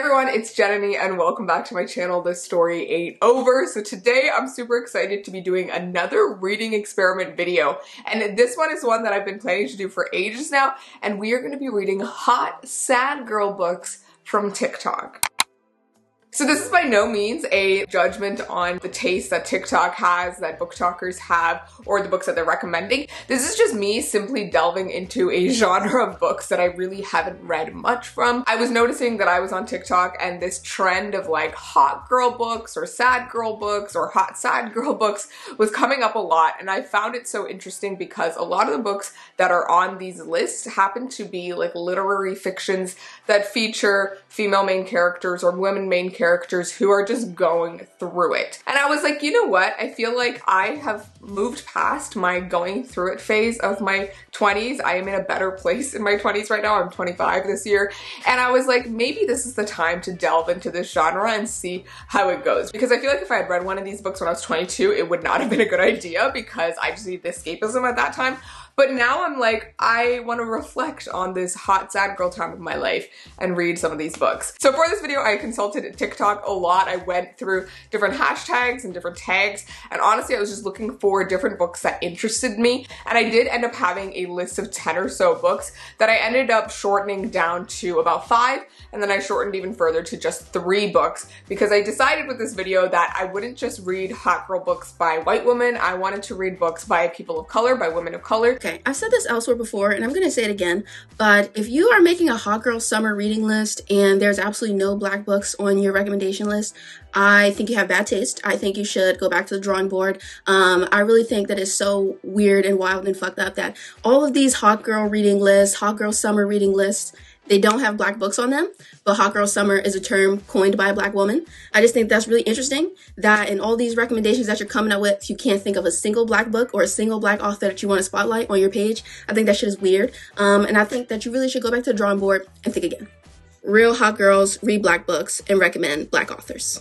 everyone, it's Jananie and welcome back to my channel. The story ain't over. So today I'm super excited to be doing another reading experiment video. And this one is one that I've been planning to do for ages now. And we are going to be reading hot, sad girl books from TikTok. So this is by no means a judgment on the taste that TikTok has, that BookTokers have, or the books that they're recommending. This is just me simply delving into a genre of books that I really haven't read much from. I was noticing that I was on TikTok and this trend of like hot girl books or sad girl books or hot sad girl books was coming up a lot, and I found it so interesting because a lot of the books that are on these lists happen to be like literary fictions that feature female main characters or women main characters who are just going through it. And I was like, you know what? I feel like I have moved past my going through it phase of my 20s. I am in a better place in my 20s right now. I'm 25 this year. And I was like, maybe this is the time to delve into this genre and see how it goes. Because I feel like if I had read one of these books when I was 22, it would not have been a good idea because I just needed escapism at that time. But now I'm like, I want to reflect on this hot, sad girl time of my life and read some of these books. So for this video, I consulted TikTok a lot. I went through different hashtags and different tags. And honestly, I was just looking for different books that interested me. And I did end up having a list of 10 or so books that I ended up shortening down to about 5. And then I shortened even further to just 3 books because I decided with this video that I wouldn't just read hot girl books by white women. I wanted to read books by people of color, by women of color. Okay, I've said this elsewhere before and I'm gonna say it again, but if you are making a hot girl summer reading list and there's absolutely no black books on your recommendation list, I think you have bad taste. I think you should go back to the drawing board. I really think that it's so weird and wild and fucked up that all of these hot girl reading lists, hot girl summer reading lists, they don't have black books on them, but hot girl summer is a term coined by a black woman. I just think that's really interesting that in all these recommendations that you're coming up with, you can't think of a single black book or a single black author that you want to spotlight on your page. I think that shit is weird. And I think that you really should go back to the drawing board and think again. Real hot girls read black books and recommend black authors.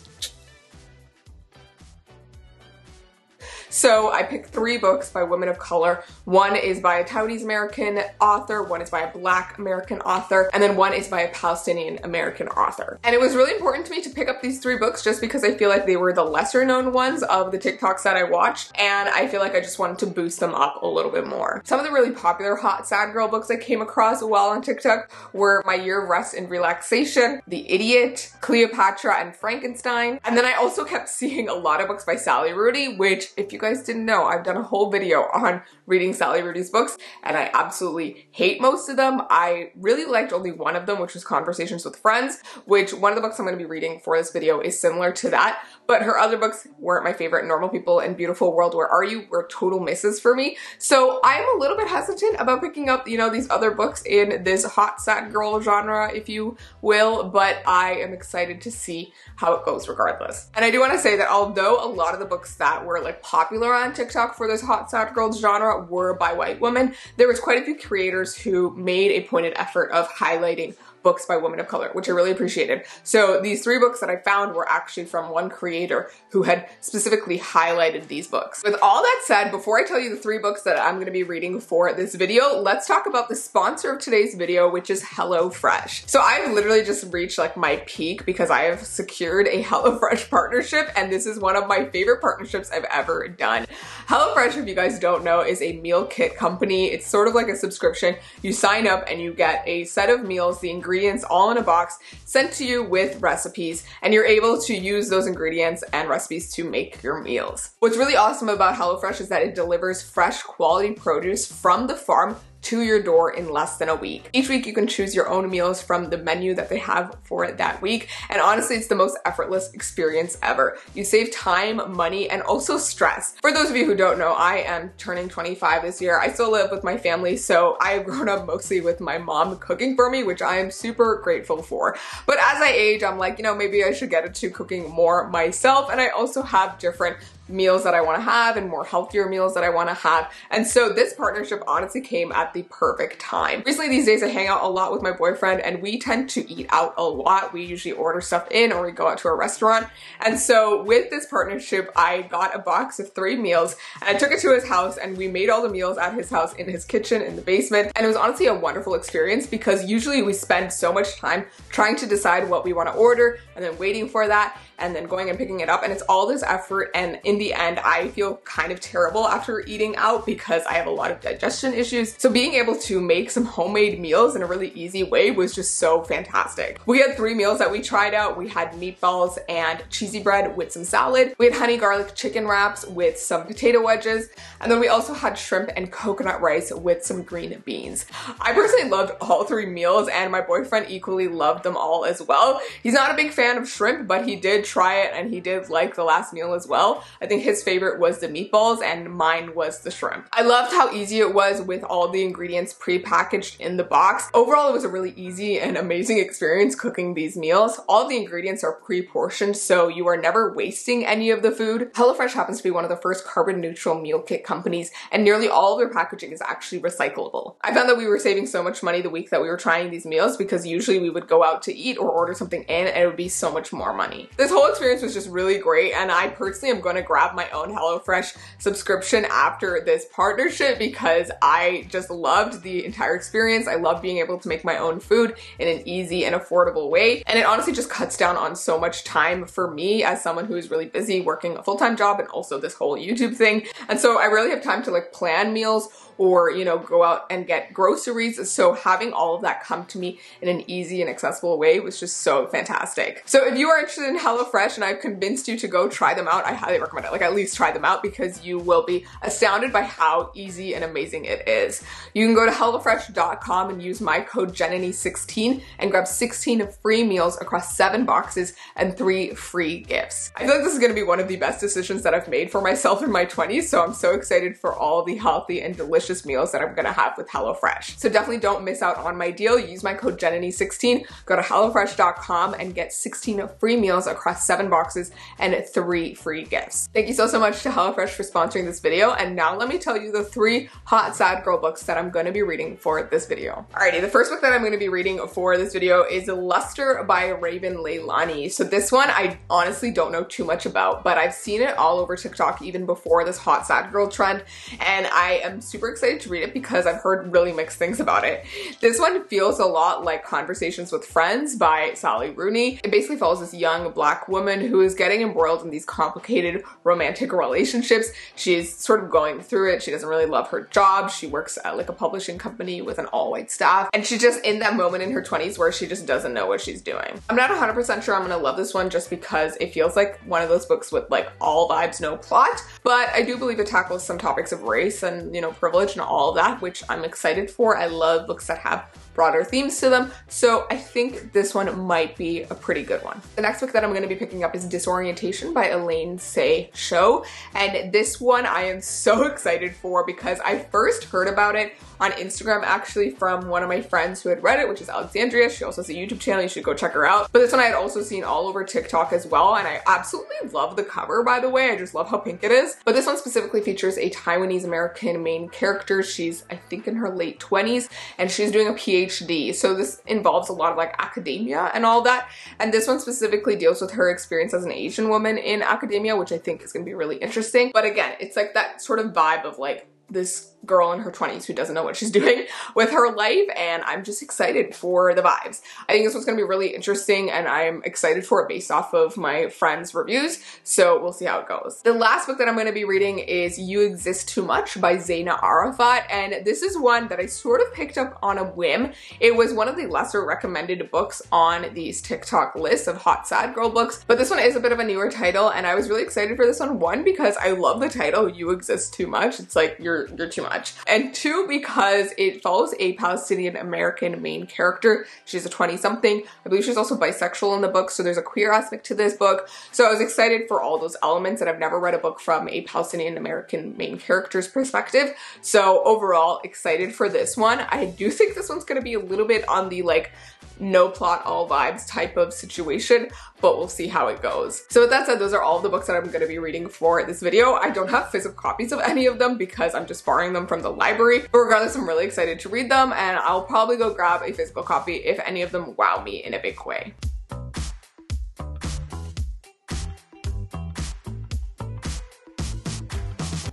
So I picked 3 books by women of color. One is by a Taiwanese American author, one is by a Black American author, and then one is by a Palestinian American author. And it was really important to me to pick up these 3 books just because I feel like they were the lesser known ones of the TikToks that I watched, and I feel like I just wanted to boost them up a little bit more. Some of the really popular hot sad girl books I came across while on TikTok were My Year of Rest and Relaxation, The Idiot, Cleopatra and Frankenstein, and then I also kept seeing a lot of books by Sally Rooney, which if you guys didn't know, I've done a whole video on reading Sally Rooney's books and I absolutely hate most of them. I really liked only one of them, which was Conversations with Friends, which one of the books I'm going to be reading for this video is similar to that, but her other books weren't my favorite. Normal People and Beautiful World, Where Are You were total misses for me. So I'm a little bit hesitant about picking up, you know, these other books in this hot sad girl genre, if you will, but I am excited to see how it goes regardless. And I do want to say that although a lot of the books that were like popular on TikTok for this hot sad girls genre were by white women, there was quite a few creators who made a pointed effort of highlighting books by women of color, which I really appreciated. So these 3 books that I found were actually from one creator who had specifically highlighted these books. With all that said, before I tell you the 3 books that I'm going to be reading for this video, let's talk about the sponsor of today's video, which is HelloFresh. So I've literally just reached like my peak because I have secured a HelloFresh partnership, and this is one of my favorite partnerships I've ever done. HelloFresh, if you guys don't know, is a meal kit company. It's sort of like a subscription. You sign up and you get a set of meals, the ingredients all in a box sent to you with recipes, and you're able to use those ingredients and recipes to make your meals. What's really awesome about HelloFresh is that it delivers fresh quality produce from the farm to your door in less than a week. Each week you can choose your own meals from the menu that they have for it that week, and honestly it's the most effortless experience ever. You save time, money, and also stress. For those of you who don't know, I am turning 25 this year. I still live with my family, so I've grown up mostly with my mom cooking for me, which I am super grateful for. But as I age, I'm like, you know, maybe I should get into cooking more myself, and I also have different meals that I want to have and more healthier meals that I want to have. And so this partnership honestly came at the perfect time. Recently these days I hang out a lot with my boyfriend and we tend to eat out a lot. We usually order stuff in or we go out to a restaurant. And so with this partnership, I got a box of 3 meals and I took it to his house and we made all the meals at his house in his kitchen in the basement. And it was honestly a wonderful experience because usually we spend so much time trying to decide what we want to order and then waiting for that and then going and picking it up, and it's all this effort, and in the end I feel kind of terrible after eating out because I have a lot of digestion issues. So being able to make some homemade meals in a really easy way was just so fantastic. We had 3 meals that we tried out. We had meatballs and cheesy bread with some salad. We had honey garlic chicken wraps with some potato wedges, and then we also had shrimp and coconut rice with some green beans. I personally loved all 3 meals and my boyfriend equally loved them all as well. He's not a big fan of shrimp, but he did try it and he did like the last meal as well. I think his favorite was the meatballs and mine was the shrimp. I loved how easy it was with all the ingredients pre-packaged in the box. Overall, it was a really easy and amazing experience cooking these meals. All of the ingredients are pre-portioned, so you are never wasting any of the food. HelloFresh happens to be one of the first carbon neutral meal kit companies, and nearly all of their packaging is actually recyclable. I found that we were saving so much money the week that we were trying these meals because usually we would go out to eat or order something in and it would be so much more money. This whole experience was just really great, and I personally am going to grab my own HelloFresh subscription after this partnership because I just loved the entire experience. I love being able to make my own food in an easy and affordable way, and it honestly just cuts down on so much time for me as someone who is really busy working a full-time job and also this whole YouTube thing. And so I really have time to like plan meals or, you know, go out and get groceries. So having all of that come to me in an easy and accessible way was just so fantastic. So if you are interested in HelloFresh and I've convinced you to go try them out, I highly recommend it. Like, at least try them out because you will be astounded by how easy and amazing it is. You can go to HelloFresh.com and use my code Jananie16 and grab 16 free meals across 7 boxes and 3 free gifts. I feel like this is going to be one of the best decisions that I've made for myself in my 20s, so I'm so excited for all the healthy and delicious meals that I'm gonna have with HelloFresh. So definitely don't miss out on my deal. Use my code Jananie16, go to HelloFresh.com and get 16 free meals across 7 boxes and 3 free gifts. Thank you so much to HelloFresh for sponsoring this video, and now let me tell you the 3 hot sad girl books that I'm gonna be reading for this video. Alrighty, the first book that I'm gonna be reading for this video is Luster by Raven Leilani. So this one I honestly don't know too much about, but I've seen it all over TikTok even before this hot sad girl trend, and I am super excited to read it because I've heard really mixed things about it. This one feels a lot like Conversations with Friends by Sally Rooney. It basically follows this young black woman who is getting embroiled in these complicated romantic relationships. She's sort of going through it. She doesn't really love her job. She works at like a publishing company with an all-white staff, and she's just in that moment in her 20s where she just doesn't know what she's doing. I'm not 100% sure I'm gonna love this one just because it feels like one of those books with like all vibes, no plot, but I do believe it tackles some topics of race and, you know, privilege and all of that, which I'm excited for. I love books that have broader themes to them, so I think this one might be a pretty good one. The next book that I'm going to be picking up is Disorientation by Elaine Say Show, and this one I am so excited for because I first heard about it on Instagram actually from one of my friends who had read it, which is Alexandria. She also has a YouTube channel, you should go check her out. But this one I had also seen all over TikTok as well, and I absolutely love the cover, by the way. I just love how pink it is. But this one specifically features a Taiwanese American main character. She's, I think, in her late 20s, and she's doing a PhD. So this involves a lot of like academia and all that. And this one specifically deals with her experience as an Asian woman in academia, which I think is gonna be really interesting. But again, it's like that sort of vibe of like this girl in her 20s who doesn't know what she's doing with her life, and I'm just excited for the vibes. I think this one's gonna be really interesting, and I'm excited for it based off of my friends' reviews, so we'll see how it goes. The last book that I'm gonna be reading is You Exist Too Much by Zaina Arafat, and this is one that I sort of picked up on a whim. It was one of the lesser recommended books on these TikTok lists of hot sad girl books, but this one is a bit of a newer title, and I was really excited for this one, because I love the title, You Exist Too Much. It's like you're you're too much. And 2, because it follows a Palestinian American main character. She's a 20-something. I believe she's also bisexual in the book, so there's a queer aspect to this book. So I was excited for all those elements, and I've never read a book from a Palestinian American main character's perspective. So overall, excited for this one. I do think this one's gonna be a little bit on the like no plot, all vibes type of situation, but we'll see how it goes. So with that said, those are all the books that I'm going to be reading for this video. I don't have physical copies of any of them because I'm just borrowing them from the library, but regardless, I'm really excited to read them, and I'll probably go grab a physical copy if any of them wow me in a big way.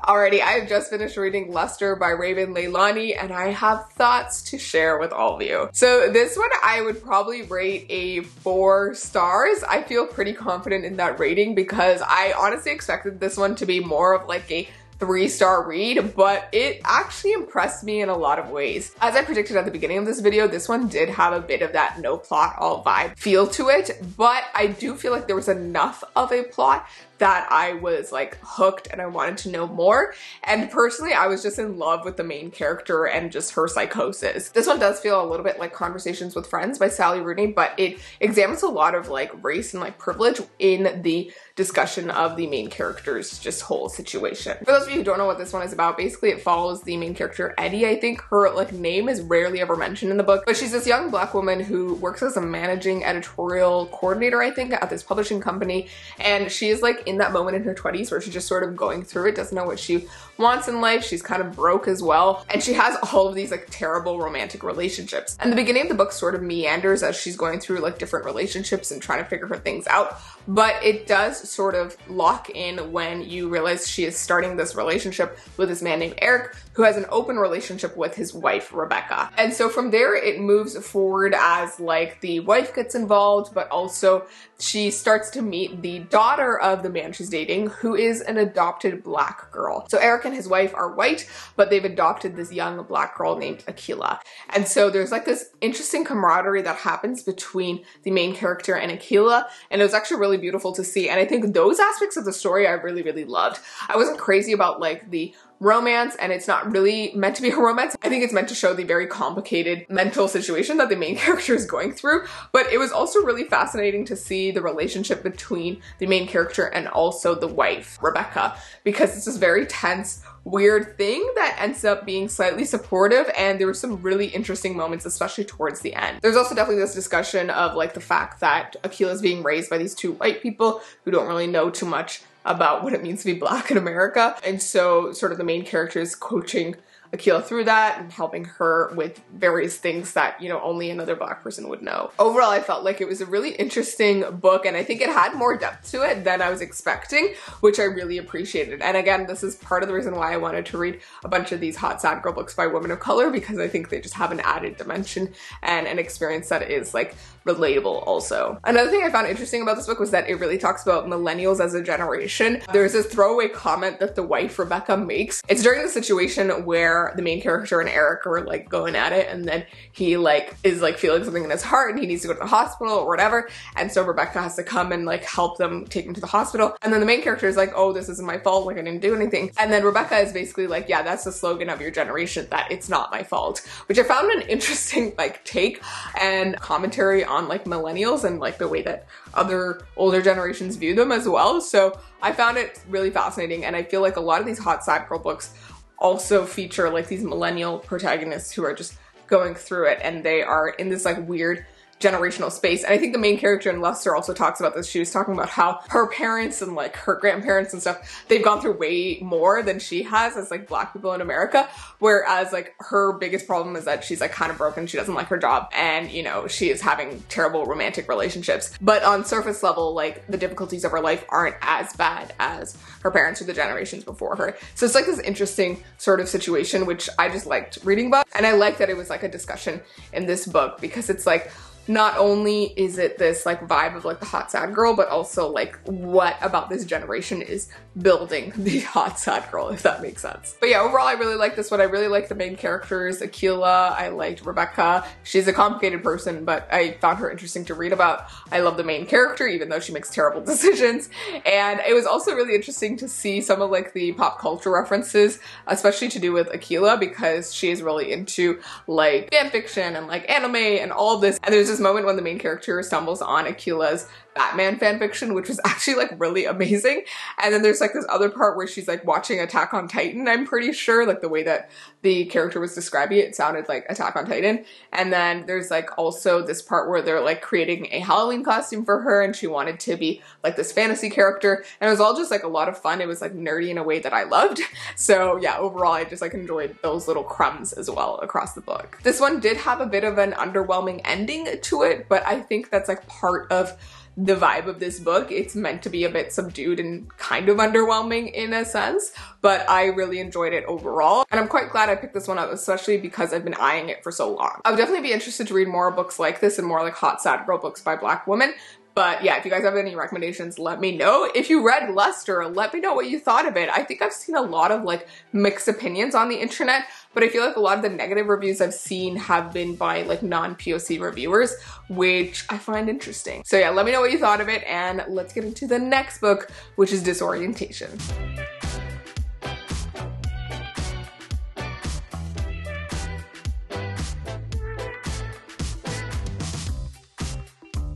Alrighty, I have just finished reading Luster by Raven Leilani, and I have thoughts to share with all of you. So this one I would probably rate a 4 stars. I feel pretty confident in that rating because I honestly expected this one to be more of like a 3-star read, but it actually impressed me in a lot of ways. As I predicted at the beginning of this video, this one did have a bit of that no plot, all vibe feel to it, but I do feel like there was enough of a plot that I was like hooked and I wanted to know more. And personally, I was just in love with the main character and just her psychosis. This one does feel a little bit like Conversations with Friends by Sally Rooney, but it examines a lot of like race and like privilege in the discussion of the main character's just whole situation. For those of you who don't know what this one is about, basically it follows the main character Eddie. I think her like name is rarely ever mentioned in the book, but she's this young Black woman who works as a managing editorial coordinator, I think, at this publishing company, and she is like in that moment in her 20s where she's just sort of going through it, doesn't know what she wants in life. She's kind of broke as well, and she has all of these like terrible romantic relationships. And the beginning of the book sort of meanders as she's going through like different relationships and trying to figure her things out, but it does sort of lock in when you realize she is starting this relationship with this man named Eric, who has an open relationship with his wife Rebecca. And so from there it moves forward as like the wife gets involved, but also she starts to meet the daughter of the man she's dating, who is an adopted Black girl. So Eric and his wife are white, but they've adopted this young Black girl named Akila. And so there's like this interesting camaraderie that happens between the main character and Akila, and it was actually really beautiful to see. And I think those aspects of the story I really, really loved. I wasn't crazy about like the romance, and it's not really meant to be a romance. I think it's meant to show the very complicated mental situation that the main character is going through, but it was also really fascinating to see the relationship between the main character and also the wife, Rebecca, because it's this very tense, weird thing that ends up being slightly supportive, and there were some really interesting moments, especially towards the end. There's also definitely this discussion of like the fact that Akila is being raised by these 2 white people who don't really know too much about what it means to be Black in America. And so sort of the main character is coaching Akila through that and helping her with various things that, you know, only another Black person would know. Overall, I felt like it was a really interesting book, and I think it had more depth to it than I was expecting, which I really appreciated. And again, this is part of the reason why I wanted to read a bunch of these hot sad girl books by women of color, because I think they just have an added dimension and an experience that is like relatable also. Another thing I found interesting about this book was that it really talks about millennials as a generation. There's this throwaway comment that the wife Rebecca makes. It's during the situation where the main character and Eric are like going at it, and then he like is like feeling something in his heart and he needs to go to the hospital or whatever, and so Rebecca has to come and like help them take him to the hospital, and then the main character is like, oh, this isn't my fault, like I didn't do anything, and then Rebecca is basically like, yeah, that's the slogan of your generation, that it's not my fault, which I found an interesting like take and commentary on like millennials and like the way that other older generations view them as well. So I found it really fascinating, and I feel like a lot of these hot sad girl books also feature like these millennial protagonists who are just going through it, and they are in this like weird generational space. And I think the main character in Luster also talks about this. She was talking about how her parents and like her grandparents and stuff, they've gone through way more than she has as like Black people in America, whereas like her biggest problem is that she's like kind of broken, she doesn't like her job, and you know, she is having terrible romantic relationships, but on surface level, like the difficulties of her life aren't as bad as her parents or the generations before her. So it's like this interesting sort of situation, which I just liked reading about, and I like that it was like a discussion in this book, because it's like, not only is it this like vibe of like the hot sad girl, but also like what about this generation is building the hot sad girl, if that makes sense. But yeah, overall I really like this one. I really like the main characters. Akila, I liked Rebecca. She's a complicated person, but I found her interesting to read about. I love the main character, even though she makes terrible decisions. And it was also really interesting to see some of like the pop culture references, especially to do with Akila, because she is really into like fan fiction and like anime and all of this. And there's this moment when the main character stumbles on Akila's Batman fanfiction, which was actually like really amazing. And then there's like this other part where she's like watching Attack on Titan, I'm pretty sure, like the way that the character was describing it, it sounded like Attack on Titan. And then there's like also this part where they're like creating a Halloween costume for her and she wanted to be like this fantasy character. And it was all just like a lot of fun. It was like nerdy in a way that I loved. So yeah, overall I just like enjoyed those little crumbs as well across the book. This one did have a bit of an underwhelming ending to it, but I think that's like part of the vibe of this book. It's meant to be a bit subdued and kind of underwhelming in a sense, but I really enjoyed it overall. And I'm quite glad I picked this one up, especially because I've been eyeing it for so long. I would definitely be interested to read more books like this and more like hot sad girl books by Black women. But yeah, if you guys have any recommendations, let me know. If you read Luster, let me know what you thought of it. I think I've seen a lot of like mixed opinions on the internet, but I feel like a lot of the negative reviews I've seen have been by like non-POC reviewers, which I find interesting. So yeah, let me know what you thought of it, and let's get into the next book, which is Disorientation.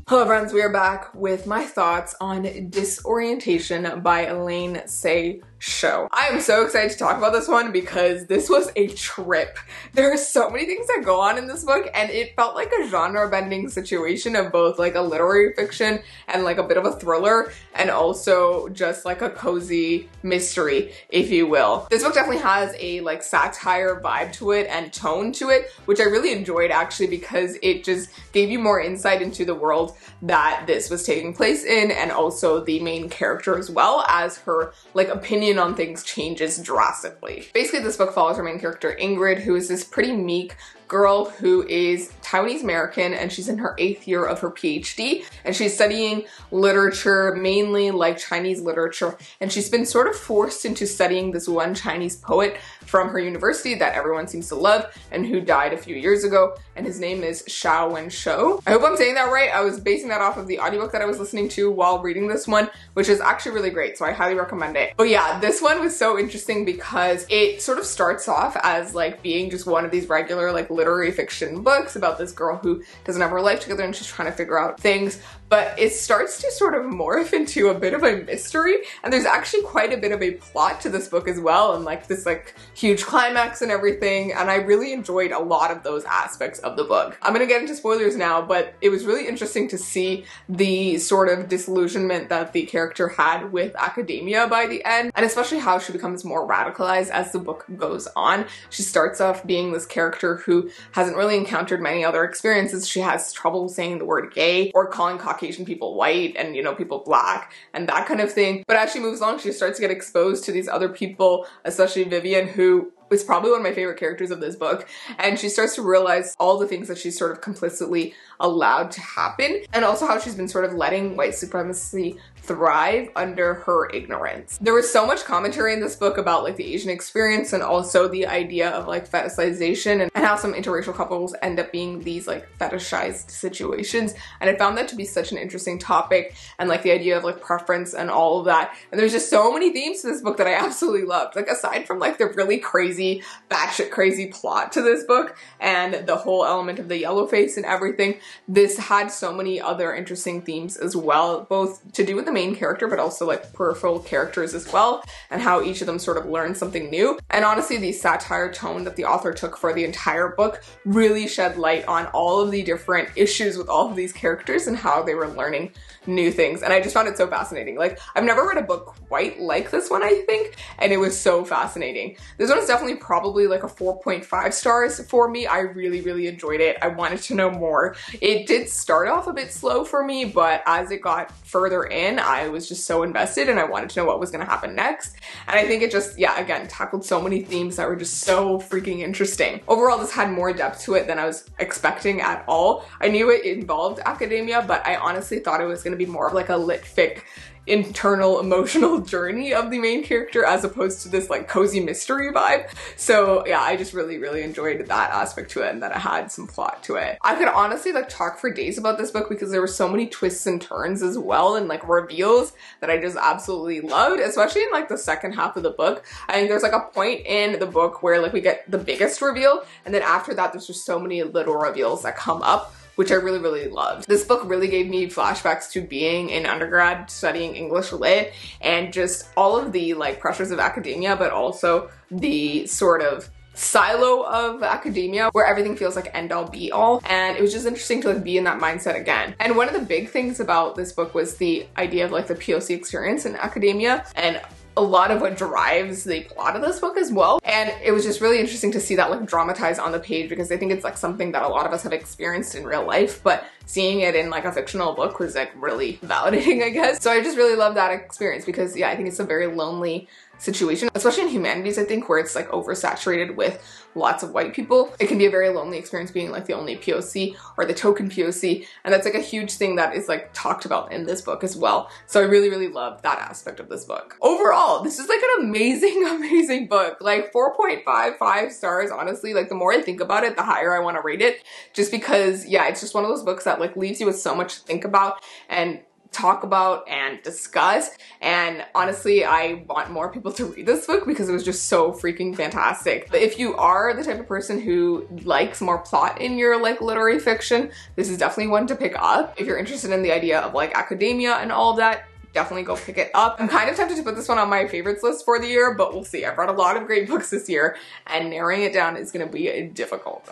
Hello friends, we are back with my thoughts on Disorientation by Elaine Say Show. I am so excited to talk about this one because this was a trip. There are so many things that go on in this book, and it felt like a genre-bending situation of both like a literary fiction and like a bit of a thriller, and also just like a cozy mystery, if you will. This book definitely has a like satire vibe to it and tone to it, which I really enjoyed actually, because it just gave you more insight into the world that this was taking place in, and also the main character as well, as her like opinion on things changes drastically. Basically, this book follows our main character Ingrid, who is this pretty meek girl who is Taiwanese American, and she's in her 8th year of her PhD, and she's studying literature, mainly like Chinese literature, and she's been sort of forced into studying this one Chinese poet from her university that everyone seems to love and who died a few years ago, and his name is Xiao Wenshou. I hope I'm saying that right. I was basing that off of the audiobook that I was listening to while reading this one, which is actually really great, so I highly recommend it. But yeah, this one was so interesting because it sort of starts off as like being just one of these regular like literary fiction books about this girl who doesn't have her life together and she's trying to figure out things, but it starts to sort of morph into a bit of a mystery, and there's actually quite a bit of a plot to this book as well, and like this like huge climax and everything, and I really enjoyed a lot of those aspects of the book. I'm gonna get into spoilers now, but it was really interesting to see the sort of disillusionment that the character had with academia by the end, and especially how she becomes more radicalized as the book goes on. She starts off being this character who hasn't really encountered many other experiences. She has trouble saying the word gay or calling Caucasian people white and, you know, people black and that kind of thing. But as she moves along, she starts to get exposed to these other people, especially Vivian, who is probably one of my favorite characters of this book, and she starts to realize all the things that she's sort of complicitly allowed to happen, and also how she's been sort of letting white supremacy thrive under her ignorance. There was so much commentary in this book about like the Asian experience, and also the idea of like fetishization, and how some interracial couples end up being these like fetishized situations, and I found that to be such an interesting topic, and like the idea of like preference and all of that. And there's just so many themes to this book that I absolutely loved. Like aside from like the really crazy, batshit crazy plot to this book and the whole element of the yellow face and everything, this had so many other interesting themes as well, both to do with the main character but also like peripheral characters as well, and how each of them sort of learned something new. And honestly, the satire tone that the author took for the entire book really shed light on all of the different issues with all of these characters and how they were learning new things, and I just found it so fascinating. Like, I've never read a book quite like this one, I think, and it was so fascinating. This one is definitely definitely probably like a 4.5 stars for me. I really enjoyed it. I wanted to know more. It did start off a bit slow for me, but as it got further in, I was just so invested and I wanted to know what was going to happen next. And I think it just, yeah, again, tackled so many themes that were just so freaking interesting. Overall, this had more depth to it than I was expecting at all. I knew it involved academia, but I honestly thought it was going to be more of like a lit fic internal emotional journey of the main character as opposed to this like cozy mystery vibe. So yeah, I just really enjoyed that aspect to it and that it had some plot to it. I could honestly like talk for days about this book because there were so many twists and turns as well and like reveals that I just absolutely loved, especially in like the second half of the book. I think there's like a point in the book where like we get the biggest reveal, and then after that there's just so many little reveals that come up, which I really loved. This book really gave me flashbacks to being in undergrad studying English Lit and just all of the like pressures of academia, but also the sort of silo of academia where everything feels like end all be all. And it was just interesting to like be in that mindset again. And one of the big things about this book was the idea of like the POC experience in academia and a lot of what drives the plot of this book as well. And it was just really interesting to see that like dramatized on the page because I think it's like something that a lot of us have experienced in real life, but seeing it in like a fictional book was like really validating, I guess. So I just really love that experience because yeah, I think it's a very lonely situation, especially in humanities, I think, where it's like oversaturated with lots of white people. It can be a very lonely experience being like the only POC or the token POC, and that's like a huge thing that is like talked about in this book as well. So I really love that aspect of this book. Overall, this is like an amazing book. Like 4.55 stars, honestly. Like the more I think about it, the higher I want to rate it, just because yeah, it's just one of those books that like leaves you with so much to think about and talk about and discuss. And honestly, I want more people to read this book because it was just so freaking fantastic. But if you are the type of person who likes more plot in your like literary fiction, this is definitely one to pick up. If you're interested in the idea of like academia and all of that, definitely go pick it up. I'm kind of tempted to put this one on my favorites list for the year, but we'll see. I've read a lot of great books this year and narrowing it down is going to be difficult.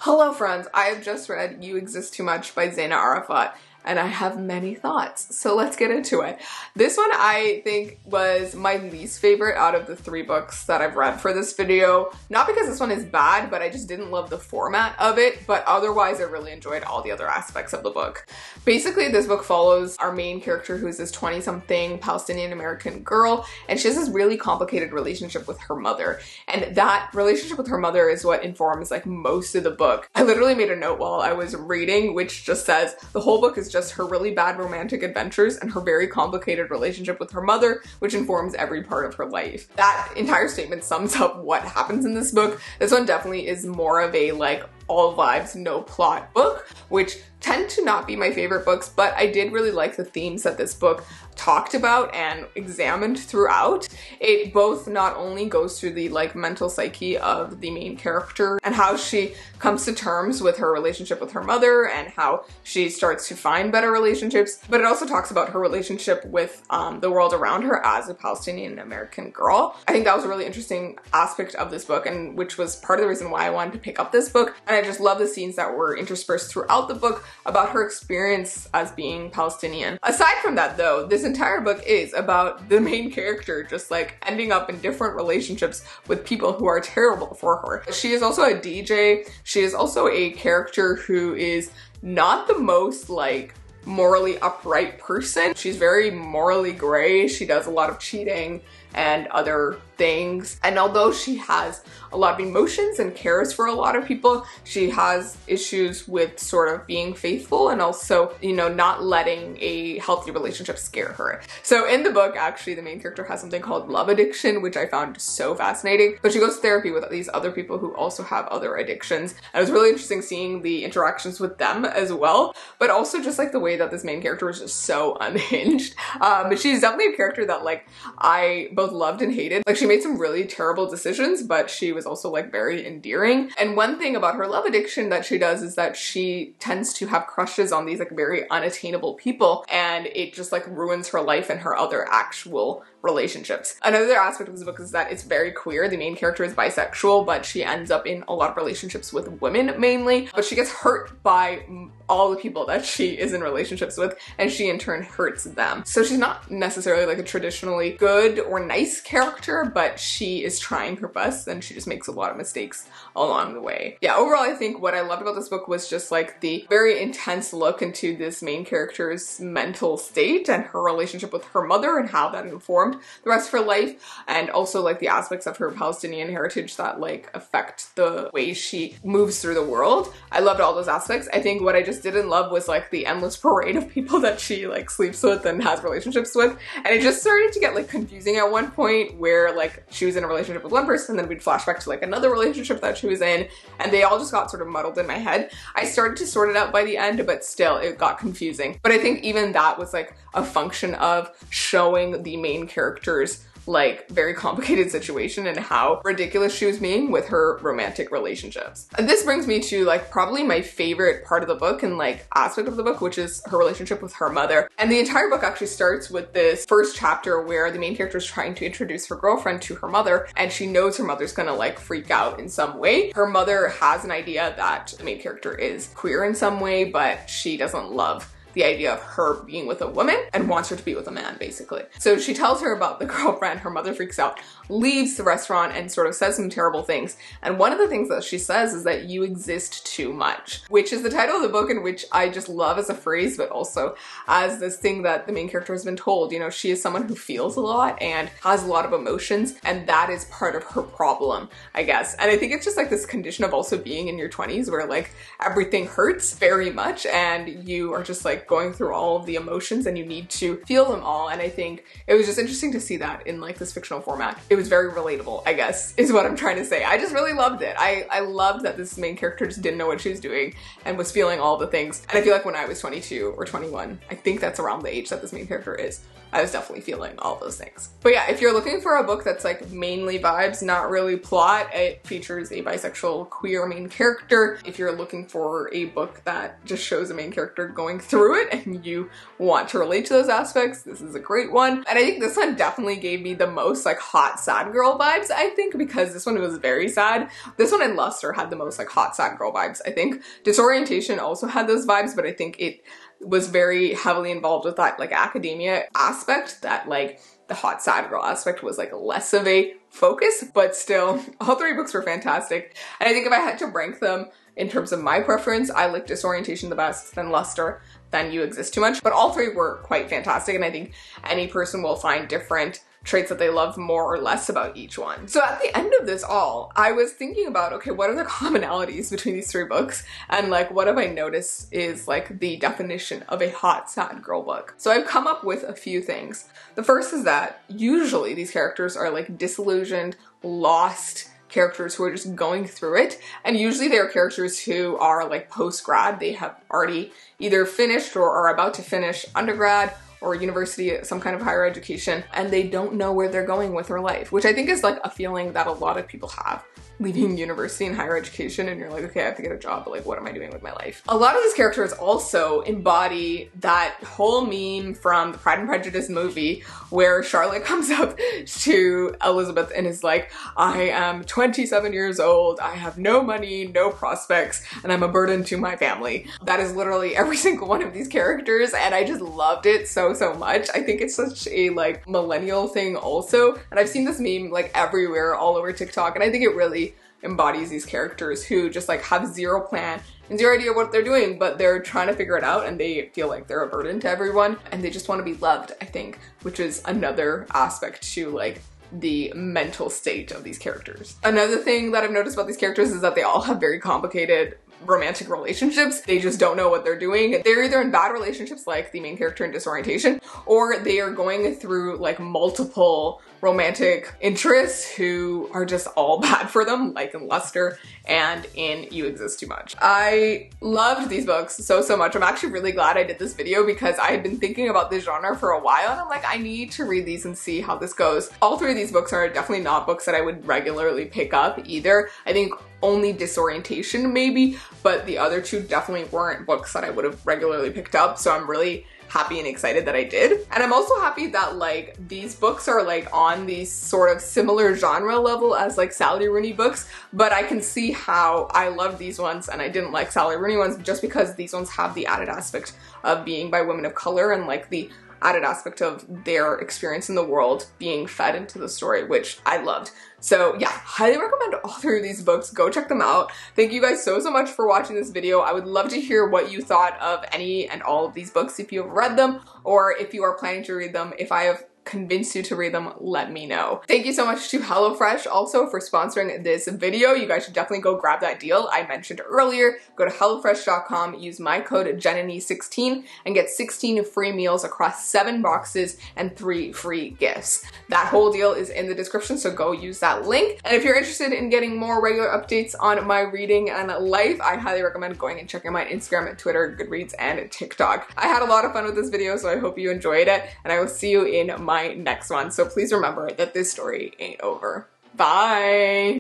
Hello friends, I have just read You Exist Too Much by Zaina Arafat, and I have many thoughts, so let's get into it. This one I think was my least favorite out of the 3 books that I've read for this video. Not because this one is bad, but I just didn't love the format of it, but otherwise I really enjoyed all the other aspects of the book. Basically, this book follows our main character who's this 20-something Palestinian American girl, and she has this really complicated relationship with her mother. And that relationship with her mother is what informs like most of the book. I literally made a note while I was reading, which just says the whole book is just her really bad romantic adventures and her very complicated relationship with her mother, which informs every part of her life. That entire statement sums up what happens in this book. This one definitely is more of a like all vibes, no plot book, which tend to not be my favorite books, but I did really like the themes that this book talked about and examined throughout. It both not only goes through the like mental psyche of the main character and how she comes to terms with her relationship with her mother and how she starts to find better relationships, but it also talks about her relationship with the world around her as a Palestinian American girl. I think that was a really interesting aspect of this book, and which was part of the reason why I wanted to pick up this book. And I just love the scenes that were interspersed throughout the book about her experience as being Palestinian. Aside from that though, this entire book is about the main character just like ending up in different relationships with people who are terrible for her. She is also a DJ. She is also a character who is not the most like morally upright person. She's very morally gray. She does a lot of cheating and other things. And although she has a lot of emotions and cares for a lot of people, she has issues with sort of being faithful and also, you know, not letting a healthy relationship scare her. So in the book, actually, the main character has something called love addiction, which I found so fascinating. But she goes to therapy with these other people who also have other addictions. And it was really interesting seeing the interactions with them as well, but also just like the way that this main character was just so unhinged. But she's definitely a character that like I both loved and hated. Like, she made some really terrible decisions, but she was also like very endearing. And one thing about her love addiction that she does is that she tends to have crushes on these like very unattainable people, and it just like ruins her life and her other actual relationships. Another aspect of this book is that it's very queer. The main character is bisexual, but she ends up in a lot of relationships with women mainly, but she gets hurt by all the people that she is in relationships with, and she in turn hurts them. So she's not necessarily like a traditionally good or nice character, but she is trying her best, and she just makes a lot of mistakes along the way. Yeah, overall I think what I loved about this book was just like the very intense look into this main character's mental state and her relationship with her mother and how that informed the rest of her life, and also like the aspects of her Palestinian heritage that like affect the way she moves through the world. I loved all those aspects. I think what I just didn't love was like the endless parade of people that she like sleeps with and has relationships with, and it just started to get like confusing at one point where like she was in a relationship with one person, then we'd flash back to like another relationship that she was in, and they all just got sort of muddled in my head. I started to sort it out by the end, but still it got confusing. But I think even that was like a function of showing the main character's like very complicated situation and how ridiculous she was being with her romantic relationships. And this brings me to like probably my favorite part of the book and like aspect of the book, which is her relationship with her mother. And the entire book actually starts with this first chapter where the main character is trying to introduce her girlfriend to her mother, and she knows her mother's gonna like freak out in some way. Her mother has an idea that the main character is queer in some way, but she doesn't love the idea of her being with a woman and wants her to be with a man, basically. So she tells her about the girlfriend, her mother freaks out, leaves the restaurant, and sort of says some terrible things. And one of the things that she says is that you exist too much, which is the title of the book, and which I just love as a phrase, but also as this thing that the main character has been told. You know, she is someone who feels a lot and has a lot of emotions, and that is part of her problem, I guess. And I think it's just like this condition of also being in your 20s where like everything hurts very much and you are just like going through all of the emotions and you need to feel them all. And I think it was just interesting to see that in like this fictional format. It was very relatable, I guess, is what I'm trying to say. I just really loved it. I loved that this main character just didn't know what she was doing and was feeling all the things. And I feel like when I was 22 or 21, I think that's around the age that this main character is, I was definitely feeling all those things. But yeah, if you're looking for a book that's like mainly vibes, not really plot, it features a bisexual queer main character. If you're looking for a book that just shows a main character going through it and you want to relate to those aspects, this is a great one. And I think this one definitely gave me the most like hot sad girl vibes, I think, because this one was very sad. This one and Luster had the most like hot sad girl vibes, I think. Disorientation also had those vibes, but I think it was very heavily involved with that like academia aspect, that like the hot sad girl aspect was like less of a focus, but still all three books were fantastic. And I think if I had to rank them in terms of my preference, I like Disorientation the best, then Luster, then You Exist Too Much, but all three were quite fantastic, and I think any person will find different traits that they love more or less about each one. So at the end of this all, I was thinking about, okay, what are the commonalities between these three books? And like, what have I noticed is like the definition of a hot, sad girl book? So I've come up with a few things. The first is that usually these characters are like disillusioned, lost characters who are just going through it. And usually they are characters who are like post-grad. They have already either finished or are about to finish undergrad or university, some kind of higher education, and they don't know where they're going with their life, which I think is like a feeling that a lot of people have leaving university and higher education, and you're like, okay, I have to get a job, but like, what am I doing with my life? A lot of these characters also embody that whole meme from the Pride and Prejudice movie where Charlotte comes up to Elizabeth and is like, I am 27 years old, I have no money, no prospects, and I'm a burden to my family. That is literally every single one of these characters, and I just loved it so much. I think it's such a like millennial thing also, and I've seen this meme like everywhere, all over TikTok, and I think it really embodies these characters who just like have zero plan and zero idea what they're doing, but they're trying to figure it out, and they feel like they're a burden to everyone, and they just want to be loved, I think, which is another aspect to like the mental state of these characters. Another thing that I've noticed about these characters is that they all have very complicated romantic relationships. They just don't know what they're doing. They're either in bad relationships like the main character in Disorientation, or they are going through like multiple romantic interests who are just all bad for them, like in Luster and in You Exist Too Much. I loved these books so much. I'm actually really glad I did this video because I had been thinking about this genre for a while and I'm like, I need to read these and see how this goes. All three of these books are definitely not books that I would regularly pick up either. I think only Disorientation maybe, but the other two definitely weren't books that I would have regularly picked up, so I'm really happy and excited that I did. And I'm also happy that like these books are like on the sort of similar genre level as like Sally Rooney books, but I can see how I love these ones and I didn't like Sally Rooney ones just because these ones have the added aspect of being by women of color and like the added aspect of their experience in the world being fed into the story, which I loved. So yeah, highly recommend all three of these books. Go check them out. Thank you guys so much for watching this video. I would love to hear what you thought of any and all of these books if you have read them or if you are planning to read them. If I have convinced you to read them, let me know. Thank you so much to HelloFresh also for sponsoring this video. You guys should definitely go grab that deal I mentioned earlier. Go to HelloFresh.com, use my code JEN-nah-nee16 and get 16 free meals across 7 boxes and 3 free gifts. That whole deal is in the description, so go use that link. And if you're interested in getting more regular updates on my reading and life, I highly recommend going and checking my Instagram, Twitter, Goodreads, and TikTok. I had a lot of fun with this video, so I hope you enjoyed it, and I will see you in my next one. So please remember that this story ain't over. Bye!